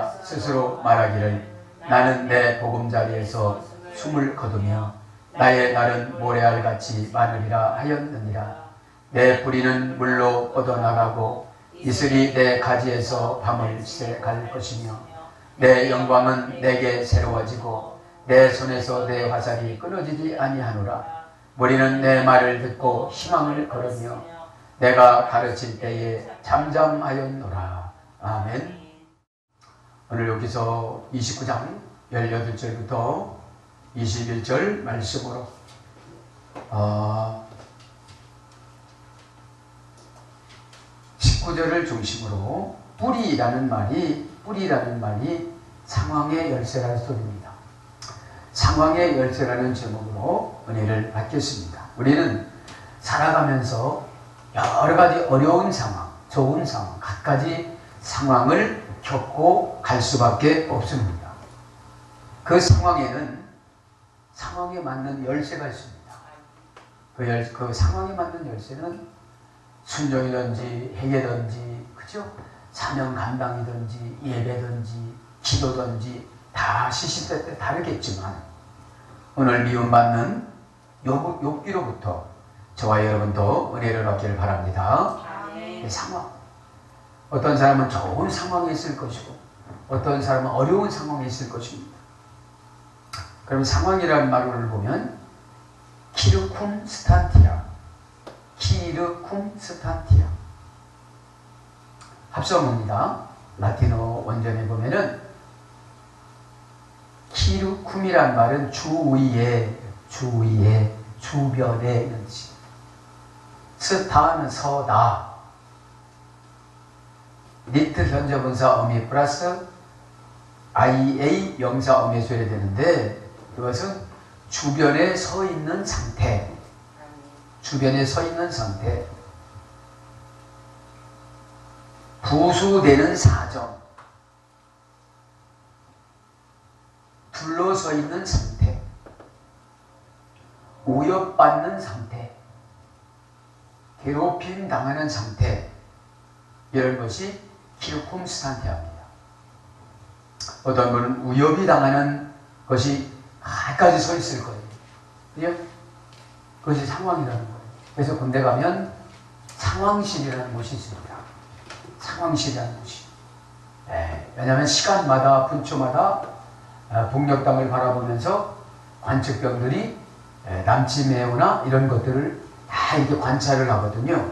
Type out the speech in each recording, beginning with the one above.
내가 스스로 말하기를 나는 내 보금자리에서 숨을 거두며 나의 날은 모래알같이 많으리라 하였느니라. 내 뿌리는 물로 뻗어나가고 이슬이 내 가지에서 밤을 새갈 것이며 내 영광은 내게 새로워지고 내 손에서 내 화살이 끊어지지 아니하노라. 무리는 내 말을 듣고 희망을 걸으며 내가 가르칠 때에 잠잠하였노라. 아멘. 오늘 여기서 29장 18절부터 21절 말씀으로 19절을 중심으로 뿌리라는 말이 상황의 열쇠라는 소리입니다. 상황의 열쇠라는 제목으로 은혜를 받겠습니다. 우리는 살아가면서 여러 가지 어려운 상황, 좋은 상황, 갖가지 상황을 겪고 갈 수밖에 없습니다. 그 상황에는 상황에 맞는 열쇠가 있습니다. 그 상황에 맞는 열쇠는 순종이든지 회개든지, 그죠? 사명 감당이든지 예배든지 기도든지 다 시시때때 다르겠지만 오늘 미움받는 욥기로부터 저와 여러분도 은혜를 얻기를 바랍니다. 상황. 어떤 사람은 좋은 상황에 있을 것이고 어떤 사람은 어려운 상황에 있을 것입니다. 그럼 상황이라는 말을 보면 키르쿰 스탄티아, 합성어입니다. 라틴어 원전에 보면은 키르쿰이란 말은 주위에, 주변에 이런 뜻. 스타는 서다. 니트 현재분사 어미 플러스 IA 명사 어미에 써야 되는데 이것은 주변에 서 있는 상태. 부수되는 사정. 둘러서 있는 상태. 위협받는 상태. 괴롭힘 당하는 상태. 이런 것이 키르쿰 스탄티아입니다. 어떤 분은 위협이 당하는 것이 가까이 서 있을 거예요. 그죠? 그것이 상황이라는 거예요. 그래서 군대 가면 상황실이라는 곳이 있습니다. 상황실이라는 곳이. 왜냐하면 시간마다, 분초마다 북녘땅을 바라보면서 관측병들이 남침해오나 이런 것들을 다 이렇게 관찰을 하거든요.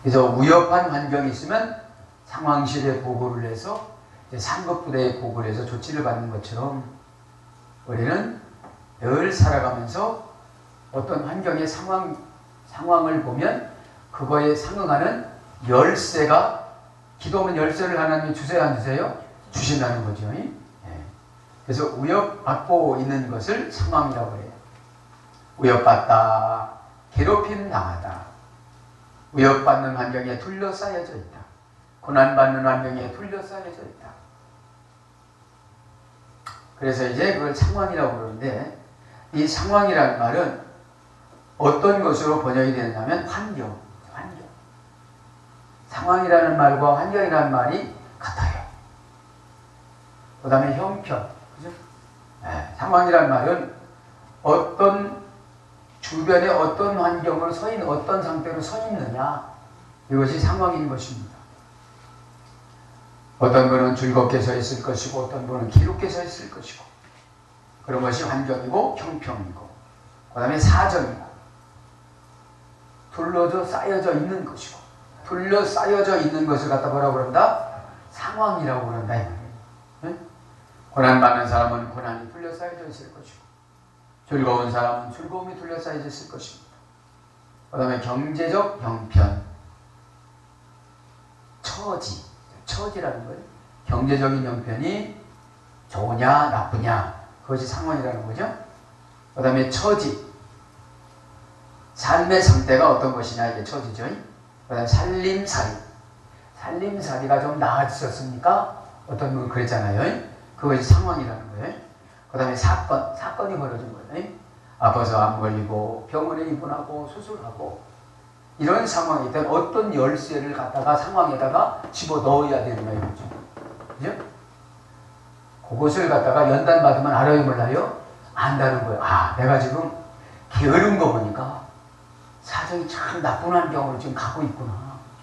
그래서 위협한 환경이 있으면 상황실에 보고를 해서 상급부대에 보고를 해서 조치를 받는 것처럼 우리는 늘 살아가면서 어떤 환경의 상황을 보면 그거에 상응하는 열쇠가, 기도하면 열쇠를 하나님이 주세요 안 주세요? 주신다는 거죠. 그래서 위협받고 있는 것을 상황이라고 해요. 위협받다, 괴롭힘 당하다, 위협받는 환경에 둘러싸여져 있다, 고난받는 환경에 둘러싸여져 있다. 그래서 이제 그걸 상황이라고 그러는데, 이 상황이라는 말은 어떤 것으로 번역이 되냐면 환경. 상황이라는 말과 환경이라는 말이 같아요. 그 다음에 형편. 그죠? 상황이라는 말은 어떤 주변에 어떤 환경으로 서 있는, 어떤 상태로 서 있느냐, 이것이 상황인 것입니다. 어떤 분은 즐겁게 서 있을 것이고 어떤 분은 기롭게 서 있을 것이고, 그런 것이 환경이고 형평이고, 그 다음에 사정이고, 둘러져 쌓여져 있는 것이고, 둘러싸여져 있는 것을 갖다 뭐라고 그런다? 상황이라고 그런다 이 말이에요. 네? 고난받는 사람은 고난이 둘러싸여져 있을 것이고, 즐거운 사람은 즐거움이 둘러싸여져 있을 것입니다. 그 다음에 경제적 형편, 처지라는 거예요. 경제적인 형편이 좋으냐 나쁘냐, 그것이 상황이라는 거죠. 그 다음에 처지, 삶의 상태가 어떤 것이냐, 이게 처지죠. 그 다음에 살림살이가 좀 나아졌습니까? 어떤 분은 그랬잖아요. 그것이 상황이라는 거예요. 그 다음에 사건이 벌어진 거예요. 아파서 암 걸리고 병원에 입원하고 수술하고, 이런 상황이 있다면 어떤 열쇠를 갖다가 상황에다가 집어 넣어야 되는 거죠. 그죠? 그것을 갖다가 연단 받으면 알아요, 몰라요? 안다는 거예요. 아, 내가 지금 게으른 거 보니까 사정이 참 나쁜 환경으로 지금 가고 있구나.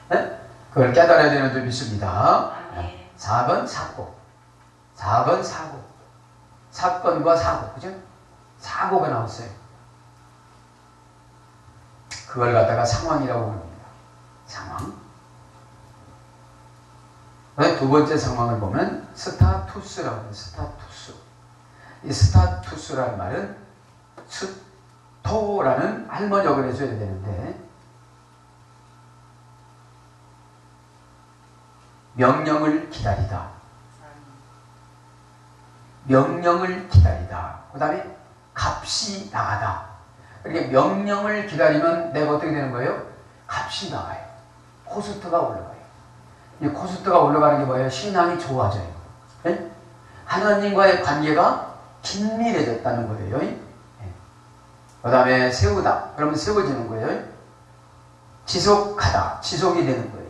네? 그걸 깨달아야 되는 줄 믿습니다. 4번 사고. 4번 사고. 사건과 사고. 그죠? 사고가 나왔어요. 그걸 갖다가 상황이라고 합니다. 상황. 두 번째 상황을 보면 스타투스라고 해요. 스타투스. 이 스타투스라는 말은 스토라는 할머니역을 해줘야 되는데 명령을 기다리다. 명령을 기다리다. 그 다음에 값이 나가다. 이렇게 명령을 기다리면 내가 어떻게 되는 거예요? 값이 나가요. 코스트가 올라가요. 이 코스트가 올라가는 게 뭐예요? 신앙이 좋아져요. 네? 하나님과의 관계가 긴밀해졌다는 거예요. 네. 그 다음에 세우다. 그러면 세워지는 거예요. 지속하다. 지속이 되는 거예요.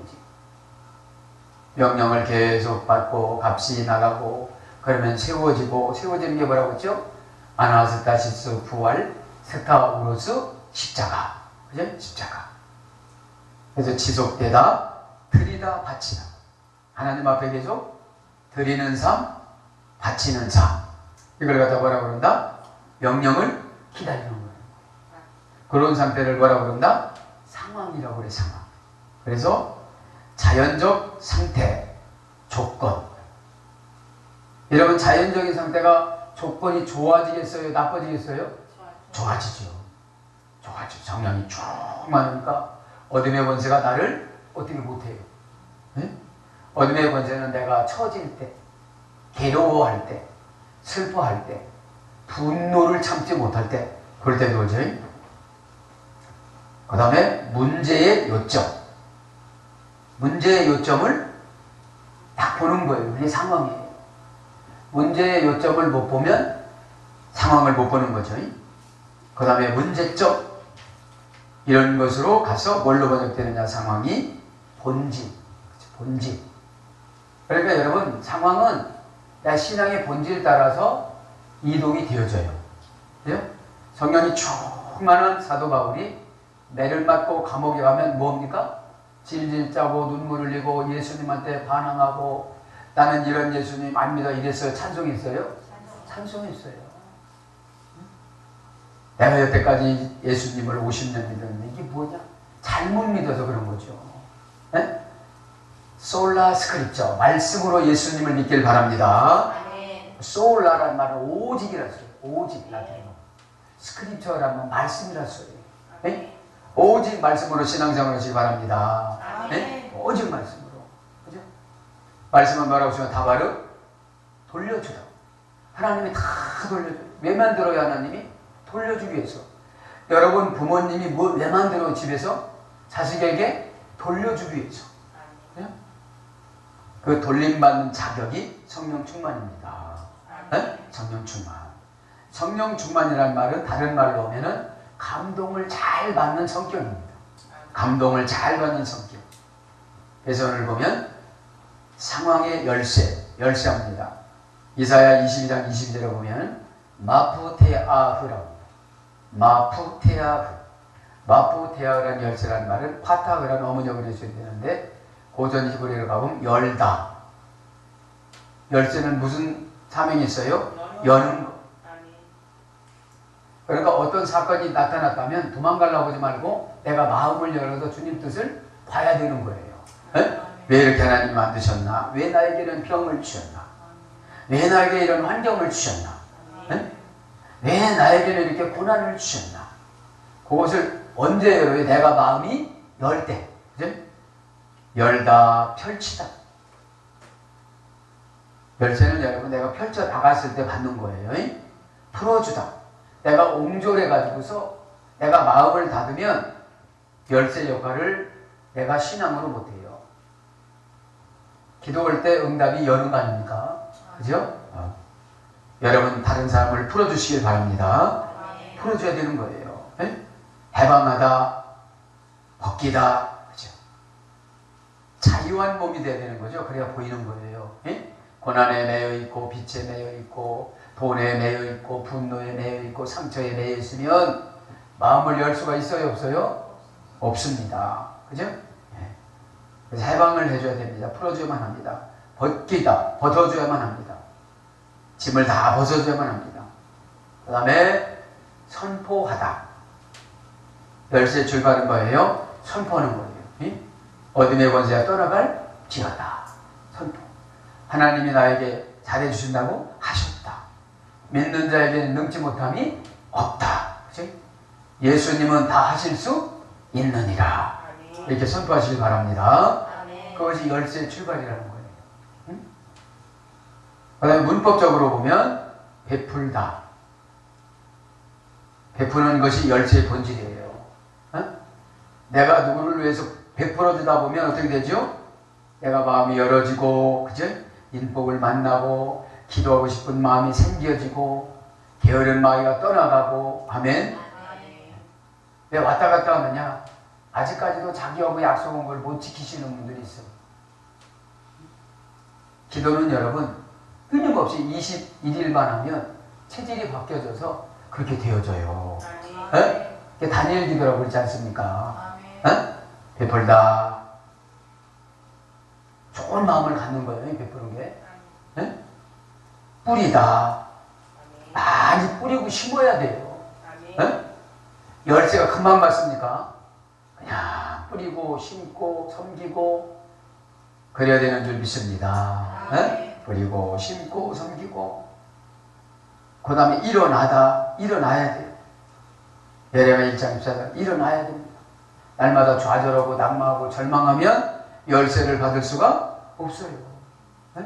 명령을 계속 받고 값이 나가고 그러면 세워지고, 세워지는 게 뭐라고 했죠? 아나스타시스 부활, 스타우로스 십자가. 그죠? 십자가. 그래서 지속되다, 드리다, 바치다. 하나님 앞에 계속 드리는 삶, 바치는 삶. 이걸 갖다 뭐라고 그런다? 명령을 기다리는 거예요. 그런 상태를 뭐라고 그런다? 상황이라고 그래, 상황. 그래서 자연적 상태, 조건. 여러분, 자연적인 상태가 조건이 좋아지겠어요? 나빠지겠어요? 좋아지죠. 좋아지죠. 성령이 쭉 많으니까 어둠의 권세가 나를 어떻게 못해요? 네? 어둠의 권세는 내가 처질 때, 괴로워할 때, 슬퍼할 때, 분노를 참지 못할 때, 그럴 때 뭐죠? 그 다음에 문제의 요점. 문제의 요점을 딱 보는 거예요. 그게 상황이에요. 문제의 요점을 못 보면 상황을 못 보는 거죠. 그 다음에 문제점. 이런 것으로 가서 뭘로 번역되느냐? 상황이 본질. 본질. 그러니까 여러분, 상황은 내 신앙의 본질에 따라서 이동이 되어져요. 그죠? 성령이 충만한 사도 바울이 매를 맞고 감옥에 가면 뭡니까? 질질 짜고 눈물 흘리고 예수님한테 반항하고 나는 이런 예수님 아닙니다. 이랬어요. 찬송했어요? 찬송했어요. 내가 여태까지 예수님을 50년 믿었는데 이게 뭐냐? 잘못 믿어서 그런 거죠. 네? 솔라 스크립처. 말씀으로 예수님을 믿길 바랍니다. 솔라라는 말은 오직이라 써요. 오직 라틴어. 스크립처라는 말씀이라 써요. 네? 오직 말씀으로 신앙생활을 하시기 바랍니다. 네? 오직 말씀으로. 그죠? 말씀은 뭐라고 쓰면 다 바로 돌려주다. 하나님이 다 돌려줘요. 왜 만들어요, 하나님이? 돌려주기 위해서. 여러분 부모님이 왜 만들어 집에서? 자식에게 돌려주기 위해서. 네? 그 돌림받는 자격이 성령 충만입니다. 네? 성령 충만. 성령 충만이라는 말은 다른 말로 하면은 감동을 잘 받는 성격입니다. 감동을 잘 받는 성격. 그래서 오늘 보면 상황의 열쇠합니다. 이사야 22장 22절에 보면 마푸테아흐라고. 마푸테아흐. 마푸테아흐라는 열쇠라는 말은 파타흐라는 어머니역을 해줘야 되는데 고전 히브리어로 가보면 열다. 열쇠는 무슨 사명이 있어요? 여는 거. 그러니까 어떤 사건이 나타났다면 도망가려고 하지 말고 내가 마음을 열어서 주님 뜻을 봐야 되는 거예요. 네? 왜 이렇게 하나님 만드셨나? 왜 나에게는 병을 주셨나? 왜 나에게 이런 환경을 주셨나? 네? 왜 나에게는 이렇게 고난을 주셨나? 그것을 언제 열어요? 내가 마음이 열 때. 그죠? 열다, 펼치다. 열쇠는 여러분 내가 펼쳐 나갔을 때 받는 거예요. 풀어주다. 내가 옹졸해가지고서 내가 마음을 닫으면 열쇠 역할을 내가 신앙으로 못해요. 기도할 때 응답이 여는 거 아닙니까? 그죠? 여러분 다른 사람을 풀어주시길 바랍니다. 풀어줘야 되는 거예요. 네? 해방하다, 벗기다, 그죠? 자유한 몸이 돼야 되는 거죠. 그래야 보이는 거예요. 네? 고난에 매여 있고 빛에 매여 있고 돈에 매여 있고 분노에 매여 있고 상처에 매여 있으면 마음을 열 수가 있어요, 없어요? 없습니다. 그죠? 네. 그래서 해방을 해줘야 됩니다. 풀어줘야만 합니다. 벗어줘야만 합니다. 짐을 다 벗어줘야만 합니다. 그 다음에 선포하다. 열쇠 출발은 뭐예요? 선포하는 거예요. 예? 어둠의 권세가 떠나갈 지어다. 선포. 하나님이 나에게 잘해주신다고 하셨다. 믿는 자에게는 능치 못함이 없다. 그치? 예수님은 다 하실 수 있느니라. 이렇게 선포하시기 바랍니다. 그것이 열쇠의 출발이라는 거예요. 응? 그 다음에 문법적으로 보면 베풀다. 베푸는 것이 열쇠의 본질이에요. 어? 내가 누구를 위해서 베풀어주다 보면 어떻게 되죠? 내가 마음이 열어지고, 그죠? 인복을 만나고, 기도하고 싶은 마음이 생겨지고, 게으른 마귀가 떠나가고, 아멘? 왜 왔다 갔다 하느냐? 아직까지도 자기하고 약속한 걸 못 지키시는 분들이 있어요. 기도는 여러분, 끊임없이 21일만 하면 체질이 바뀌어져서 그렇게 되어져요. 에? 다니엘 기도라고 그러지 않습니까? 에? 베풀다. 좋은 마음을 갖는 거예요, 베푸는 게. 에? 뿌리다. 많이 뿌리고 심어야 돼요. 에? 열쇠가 금방 받습니까? 그냥 뿌리고 심고 섬기고 그래야 되는 줄 믿습니다. 에? 뿌리고 심고 섬기고 그 다음에 일어나야 돼요. 예레미야 1장 14절 일어나야 됩니다. 날마다 좌절하고 낙마하고 절망하면 열쇠를 받을 수가 없어요. 에?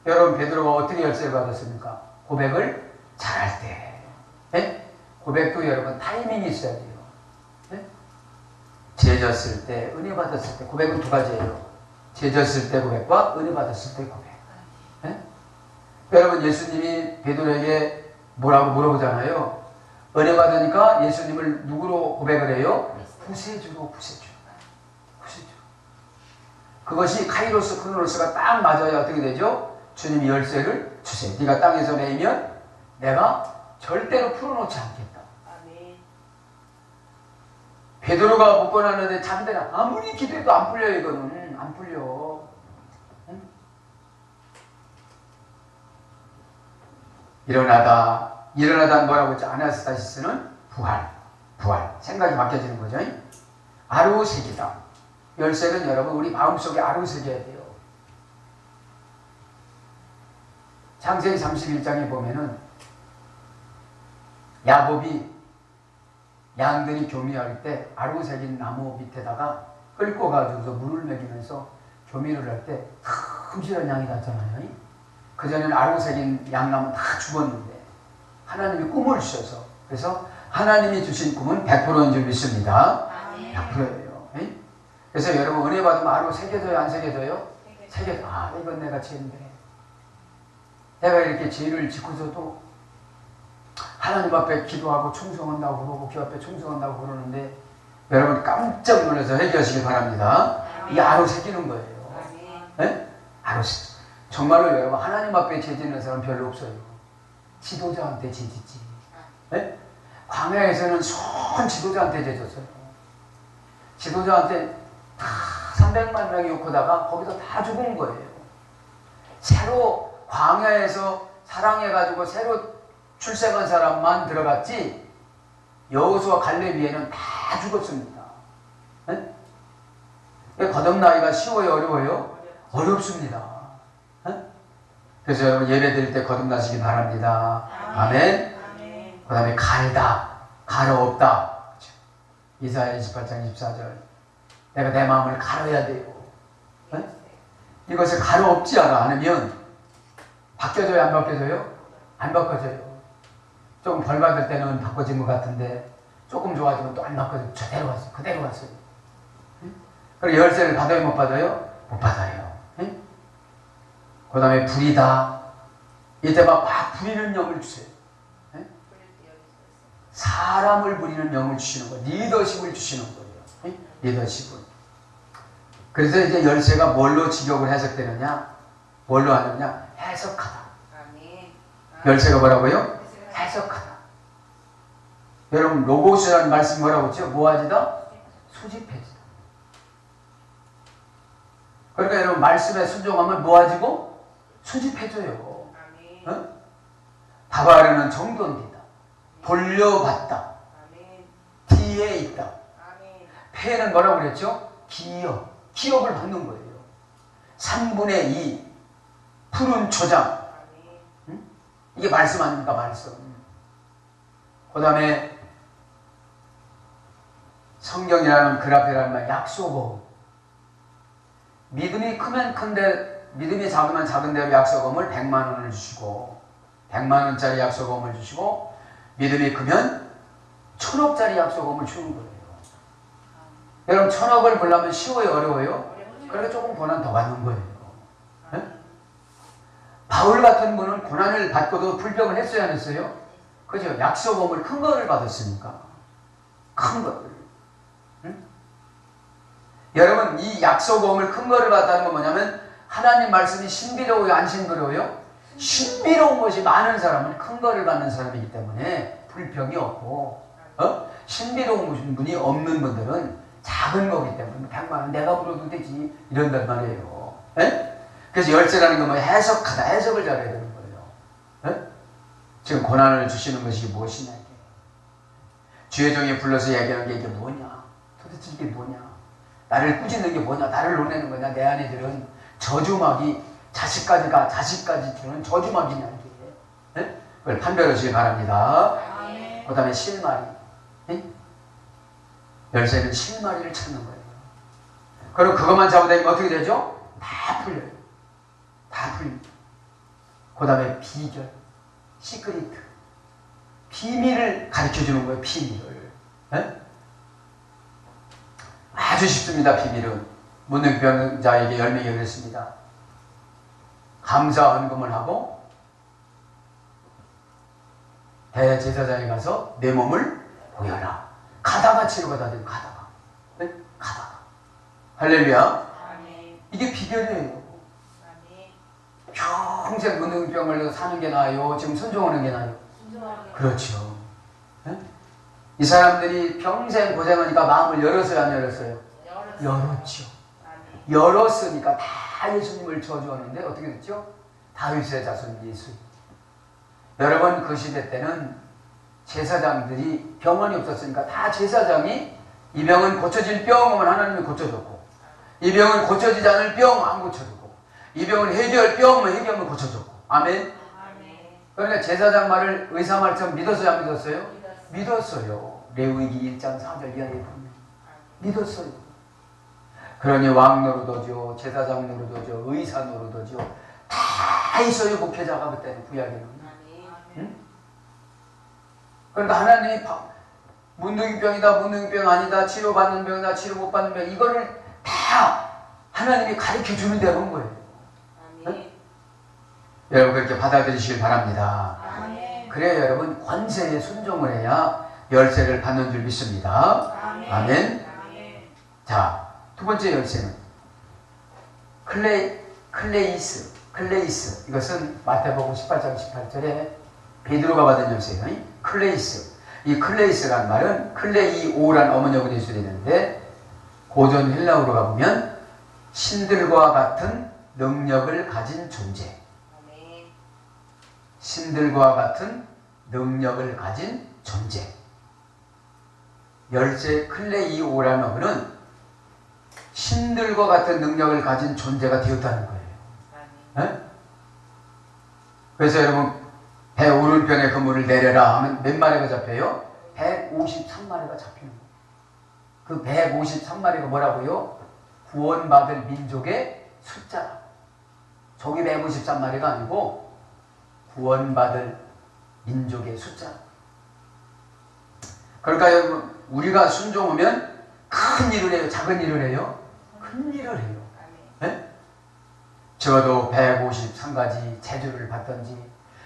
여러분 베드로가 어떻게 열쇠를 받았습니까? 고백을 잘할 때. 에? 고백도 여러분 타이밍이 있어야 돼요. 에? 죄졌을 때, 은혜 받았을 때. 고백은 두 가지예요. 죄졌을 때 고백과 은혜 받았을 때 고백. 에? 여러분 예수님이 베드로에게 뭐라고 물어보잖아요. 은혜 받으니까 예수님을 누구로 고백을 해요? 구세주로. 그것이 카이로스 크로노스가 딱 맞아야 어떻게 되죠? 주님이 열쇠를 주세요. 네가 땅에서 내면 내가 절대로 풀어놓지 않겠다. 베드로가 묶어놨는데 잠대나 아무리 기도해도 안 풀려요. 이거는 안 풀려. 응? 일어나다 뭐라고 했죠? 아나스타시스는 부활 생각이 바뀌어지는 거죠. 아로새기다. 열쇠는 여러분 우리 마음속에 아로새겨야 돼요. 창세기 31장에 보면은 야곱이 양들이 교미할 때 아로새긴 나무 밑에다가 끌고 가지고서 물을 먹이면서 교미를 할 때 큼실한 양이 났잖아요. 그전에는 아로새긴 양나무 다 죽었는데 하나님이 꿈을 주셔서 그래서 하나님이 주신 꿈은 100%인 줄 믿습니다. 100%예요. 그래서 여러분 은혜 받으면 아로새겨져요? 안 새겨져요? 새겨져. 아 이건 내가 죄인데 내가 이렇게 죄를 짓고서도 하나님 앞에 기도하고 충성한다고 그러고 교 앞에 충성한다고 그러는데 여러분 깜짝 놀라서 회개하시기 바랍니다. 이 아로새기는 거예요. 네? 아로새. 정말로 여러분 하나님 앞에 죄 짓는 사람 별로 없어요. 지도자한테 죄 짓지. 네? 광야에서는 손 지도자한테 죄 졌어요. 지도자한테 다 300만 명이 오고다가 거기서 다 죽은 거예요. 새로 광야에서 사랑해가지고 새로 출생한 사람만 들어갔지 여호수아 갈렙위에는 다 죽었습니다. 네? 거듭나기가 쉬워요? 어려워요? 어렵습니다. 네? 그래서 여러분 예배 드릴 때 거듭나시기 바랍니다. 아멘. 그 다음에 가려없다. 이사야 28장 24절 내가 내 마음을 가려야 돼요. 네? 이것을 가려없지 않으면 바뀌어져요? 안 바뀌어져요? 안 바꿔져요. 조금 벌 받을 때는 바꿔진 것 같은데 조금 좋아지면 또 안 바꿔져요. 저대로 왔어요. 그대로 왔어요. 네? 그리고 열쇠를 받아요? 못 받아요? 못 받아요. 네? 그 다음에 불이다. 이때 막 부리는 영을 주세요. 네? 사람을 부리는 영을 주시는 거예요. 리더십을 주시는 거예요. 네? 리더십을. 그래서 이제 열쇠가 뭘로 직역을 해석되느냐? 뭘로 하느냐? 해석하다. 열쇠가 뭐라고요? 해석하다. 여러분 로고스라는 말씀이 뭐라고 했죠? 모아지다? 수집해지다. 그러니까 여러분 말씀에 순종하면 모아지고 수집해져요. 어? 다바르는 정돈이다. 돌려받다. 뒤에 있다. 폐는 뭐라고 그랬죠? 기업을 받는 거예요. 3분의 2 푸른 초장. 응? 이게 말씀 아닙니까? 말씀. 그 다음에 성경이라는 글 앞에라는 말 약소금. 믿음이 크면 큰데 믿음이 작으면 작은데 약소금을 100만 원을 주시고 100만 원짜리 약소금을 주시고 믿음이 크면 1000억짜리 약소금을 주는 거예요. 여러분 1000억을 벌려면 쉬워요? 어려워요? 그러니까 조금 고난 더 받는 거예요. 네? 바울 같은 분은 고난을 받고도 불평을 했어요? 안 했어요? 그죠? 약소금을 큰 거를 받았으니까. 큰 거를. 응? 여러분 이 약소금을 큰 거를 받았다는 건 뭐냐면 하나님 말씀이 신비로워요? 안 신비로워요? 신비로운 것이 많은 사람은 큰 거를 받는 사람이기 때문에 불평이 없고 신비로운 분이 없는 분들은 작은 거기 때문에 100만 원 내가 물어도 되지 이런단 말이에요. 에? 그래서 열쇠라는 건 뭐 해석하다. 해석을 잘해야 되는 거예요. 에? 지금 고난을 주시는 것이 무엇이냐 이게. 주의 종이 불러서 얘기하는 게 이게 뭐냐. 도대체 이게 뭐냐. 나를 꾸짖는 게 뭐냐. 나를 논내는 거냐. 내 안에 들은 저주막이 자식까지 주는 저주막이냐 이게. 에? 그걸 판별하시기 바랍니다. 그 다음에 실마리. 에? 열쇠는 실마리를 찾는 거예요. 그럼 그것만 잡아다니면 어떻게 되죠? 다 풀려요. 다 풀립니다. 그 다음에 비결, 시크리트. 비밀을 가르쳐주는 거예요. 비밀을. 에? 아주 쉽습니다. 비밀은. 문둥병자에게 10명이 그랬습니다. 감사 헌금을 하고 대제사장에 가서 내 몸을 보여라. 가다가 치료가 다 돼요. 가다가. 네? 가다가. 할렐루야. 이게 비결이에요. 평생 문둥병 걸려서 사는 게 나아요? 지금 순종하는 게 나아요? 그렇죠. 네? 이 사람들이 평생 고생하니까 마음을 열었어요? 안 열었어요? 열었죠. 열었으니까 다 예수님을 저주하는데 어떻게 됐죠? 다윗의 자손 예수. 여러분 그 시대 때는 제사장들이 병원이 없었으니까 다 제사장이 이 병은 고쳐질 병은 하나님이 고쳐줬고 이 병은 고쳐지지 않을 병 안 고쳐줬고 이 병은 해결 병은 해결하면 고쳐줬고 아멘. 그러니까 제사장 말을 의사 말처럼 믿었어요? 안 믿었어요? 믿었어요. 레위기 1장 4절 이하에 보면 믿었어요. 그러니 왕 노릇하죠. 제사장 노릇하죠. 의사 노릇하죠. 다 있어요. 목회자가 그때는 구약에는. 응? 그러니까 하나님이 문둥이병이다 문둥이병 아니다 치료받는 병이다 치료 못 받는 병 이거를 다 하나님이 가르쳐주는 대로 온 거예요. 응? 여러분 그렇게 받아들이시길 바랍니다. 그래야 여러분 권세에 순종을 해야 열쇠를 받는 줄 믿습니다. 아멘. 자, 두 번째 열쇠는 클레이스. 이것은 마태복음 18장 18절에 베드로가 받은 열쇠예요. 클레이스. 이 클레이스라는 말은 클레이오라는 어머니하고 대수되어 있는데 고전 헬라어로 가보면 신들과 같은 능력을 가진 존재. 신들과 같은 능력을 가진 존재. 열쇠 클레이오라는 어머니는 신들과 같은 능력을 가진 존재가 되었다는 거예요. 네? 그래서 여러분 배 오른편에 그물을 내려라 하면 몇 마리가 잡혀요? 153마리가 잡히는 거예요. 그 153마리가 뭐라고요? 구원받을 민족의 숫자라. 저기 153마리가 아니고 구원받을 민족의 숫자. 그러니까 여러분 우리가 순종하면 큰 일을 해요? 작은 일을 해요? 큰 일을 해요. 네? 적어도 153가지 재주를 받든지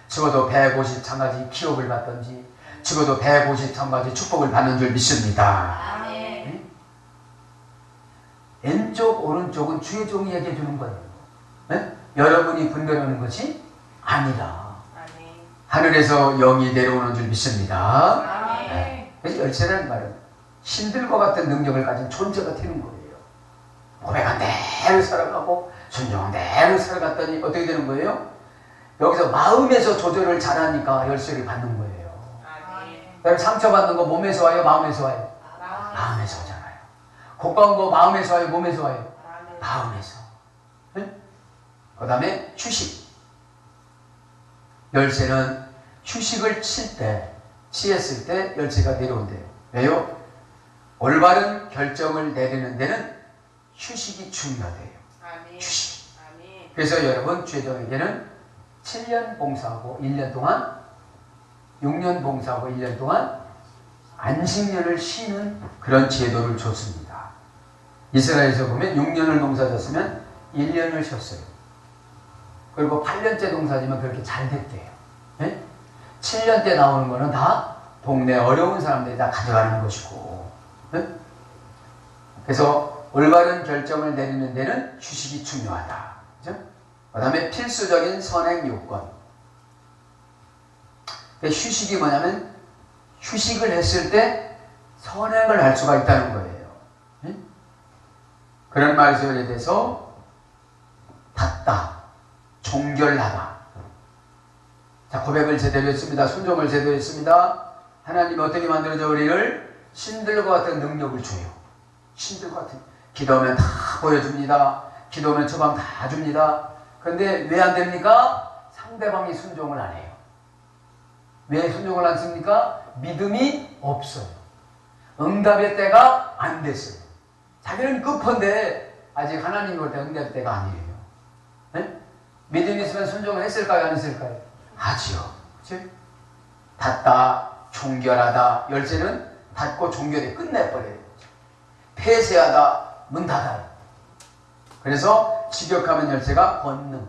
적어도 153가지 기업을 받든지 적어도 153가지 축복을 받는 줄 믿습니다. 네? 왼쪽 오른쪽은 주의 종이 얘기해 주는 거예요. 네? 여러분이 분별하는 것이 아니라 아멘. 하늘에서 영이 내려오는 줄 믿습니다. 아멘. 네. 그래서 열쇠라는 말은 신들과 같은 능력을 가진 존재가 되는 거예요. 고백한 대로 살아가고 순종한 대로 살아갔더니 어떻게 되는 거예요? 여기서 마음에서 조절을 잘하니까 열쇠를 받는 거예요. 아멘. 상처받는 거 몸에서 와요? 마음에서 와요? 아멘. 마음에서 오잖아요. 고가운 거 마음에서 와요? 몸에서 와요? 아멘. 마음에서. 네? 그 다음에 휴식. 열쇠는 휴식을 취했을 때 열쇠가 내려온대요. 왜요? 올바른 결정을 내리는 데는 휴식이 중요하대요. 아멘. 휴식. 아멘. 그래서 여러분 죄정에게는 7년 봉사하고 1년 동안 6년 봉사하고 1년 동안 안식년을 쉬는 그런 제도를 줬습니다. 이스라엘에서 보면 6년을 봉사졌으면 1년을 쉬었어요. 그리고 8년째 봉사지만 그렇게 잘 됐대요. 네? 7년 때 나오는 거는 다 동네 어려운 사람들이 다 가져가는 것이고, 네? 그래서 올바른 결정을 내리는 데는 휴식이 중요하다. 그죠? 그 다음에 필수적인 선행 요건. 휴식이 뭐냐면 휴식을 했을 때 선행을 할 수가 있다는 거예요. 네? 그런 말씀에 대해서 닫다, 종결하다. 자, 고백을 제대로 했습니다. 순종을 제대로 했습니다. 하나님이 어떻게 만들어줘 우리를? 신들과 같은 능력을 줘요. 신들과 같은. 기도하면 다 보여줍니다. 기도하면 처방 다 줍니다. 그런데 왜 안 됩니까? 상대방이 순종을 안 해요. 왜 순종을 안 씁니까? 믿음이 없어요. 응답의 때가 안 됐어요. 자기는 급한데 아직 하나님이 올 때 응답의 때가 아니에요. 네? 믿음이 있으면 순종을 했을까요? 안 했을까요? 하지요. 그치? 닫다, 종결하다. 열쇠는 닫고 종결해 끝내버려요. 폐쇄하다, 문 닫아요. 그래서 직역하면 열쇠가 권능.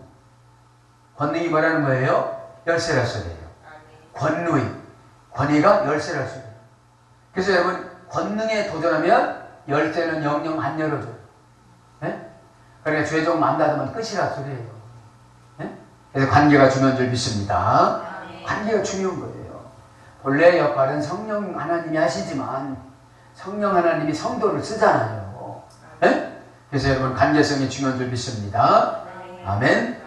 권능이 뭐라는 거예요? 열쇠라 소리예요. 권위. 권위가 열쇠라 소리예요. 그래서 여러분 권능에 도전하면 열쇠는 영영 안 열어줘요. 네? 그러니까 죄종 맘 닫으면 끝이라 소리예요. 네? 그래서 관계가 중요한 줄 믿습니다. 관계가 중요한 거예요. 본래 역할은 성령 하나님이 하시지만 성령 하나님이 성도를 쓰잖아요. 네? 그래서 여러분 관계성이 중요한 줄 믿습니다. 아멘.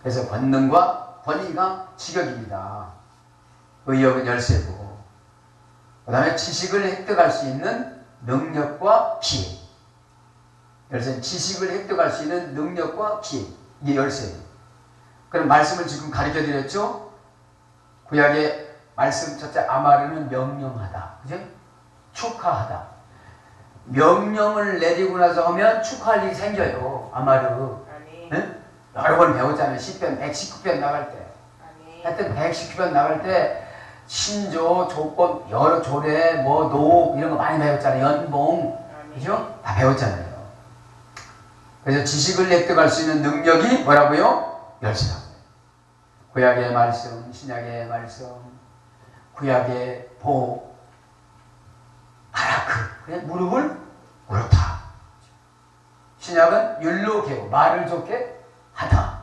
그래서 권능과 권위가 직역입니다. 의역은 열쇠고, 그 다음에 지식을 획득할 수 있는 능력과 기회. 열쇠는 지식을 획득할 수 있는 능력과 기회. 이게 열쇠예요. 그럼 말씀을 지금 가르쳐 드렸죠? 구약의 말씀 첫째 아마르는 명령하다. 그죠? 축하하다. 명령을 내리고 나서 하면 축하할 일이 생겨요. 아마르. 네? 여러 번 배웠잖아요. 10편, 119편 나갈 때. 하여튼 119편 나갈 때 신조, 조건, 여러 조례, 뭐 노 이런 거 많이 배웠잖아요. 연봉. 그죠? 다 배웠잖아요. 그래서 지식을 획득할 수 있는 능력이 뭐라고요? 열쇠라고요. 구약의 말씀, 신약의 말씀, 구약의 보, 바라크, 그냥 무릎을 꿇었다. 신약은 율로게오, 말을 좋게 하다.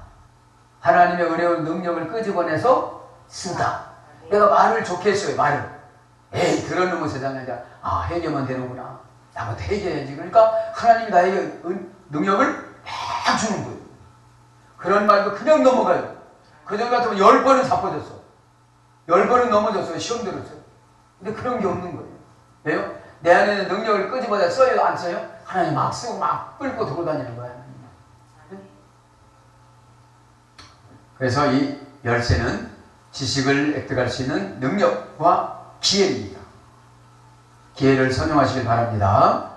하나님의 어려운 능력을 끄집어내서 쓰다. 내가 말을 좋게 했어요, 말을. 에이, 들어놓으면 세상에, 아, 해결만 되는구나. 나부터 해결해야지. 그러니까 하나님이 나에게 능력을 막 주는 거예요. 그런 말도 그냥 넘어가요. 그전 같으면 10번은 자빠졌어. 10번은 넘어졌어요. 시험 들었어요. 근데 그런 게 없는 거예요. 왜요? 내 안에는 능력을 끄집어내 써요? 안 써요? 하나님 막 쓰고 막 끌고 돌아다니는 거예요. 그래서 이 열쇠는 지식을 획득할 수 있는 능력과 기회입니다. 기회를 선용하시길 바랍니다.